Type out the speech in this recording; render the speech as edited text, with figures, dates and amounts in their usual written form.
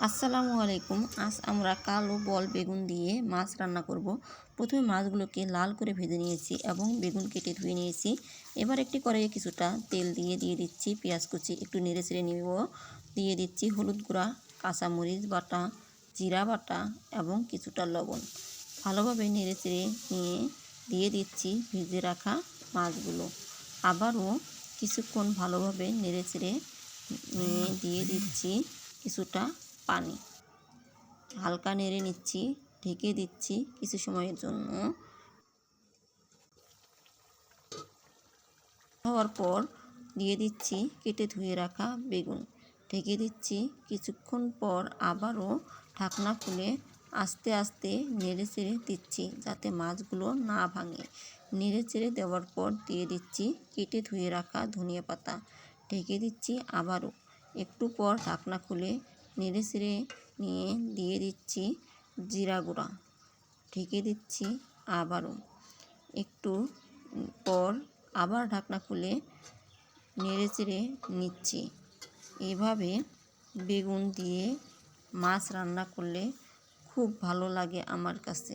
আসসালামু আলাইকুম। আজ আমরা কালো বল বেগুন দিয়ে মাছ রান্না করব। প্রথমে মাছগুলোকে লাল করে ভেজে নিয়েছি এবং বেগুন কেটে ধুয়ে নিয়েছি। এবার একটি কড়াইয়ে কিছুটা তেল দিয়ে দিচ্ছি পেঁয়াজ কুচি, একটু নেড়ে চেড়ে নিব। দিয়ে দিচ্ছি হলুদ গুঁড়া, কাঁচামরিচ বাটা, জিরা বাটা এবং কিছুটা লবণ। ভালোভাবে নেড়ে চেড়ে নিয়ে দিয়ে দিচ্ছি ভেজে রাখা মাছগুলো। আবারও কিছুক্ষণ ভালোভাবে নেড়ে চেড়ে নিয়ে দিয়ে দিচ্ছি কিছুটা পানি। হালকা নেড়ে নিচ্ছি, ঢেকে দিচ্ছি কিছু সময়ের জন্য। হওয়ার পর দিয়ে দিচ্ছি কেটে ধুয়ে রাখা বেগুন। ঢেকে দিচ্ছি, কিছুক্ষণ পর আবারও ঢাকনা খুলে আস্তে আস্তে নেড়ে চেড়ে দিচ্ছি যাতে মাছগুলো না ভাঙে। নেড়ে চেড়ে দেওয়ার পর দিয়ে দিচ্ছি কেটে ধুয়ে রাখা ধনিয়া পাতা। ঢেকে দিচ্ছি আবারও। একটু পর ঢাকনা খুলে নেড়ে চেড়ে নিয়ে দিয়ে দিচ্ছি জিরা গুঁড়া। ঢেকে দিচ্ছি আবারও। একটু পর আবার ঢাকনা খুলে নেড়ে চেড়ে নিচ্ছি। এভাবে বেগুন দিয়ে মাছ রান্না করলে খুব ভালো লাগে আমার কাছে।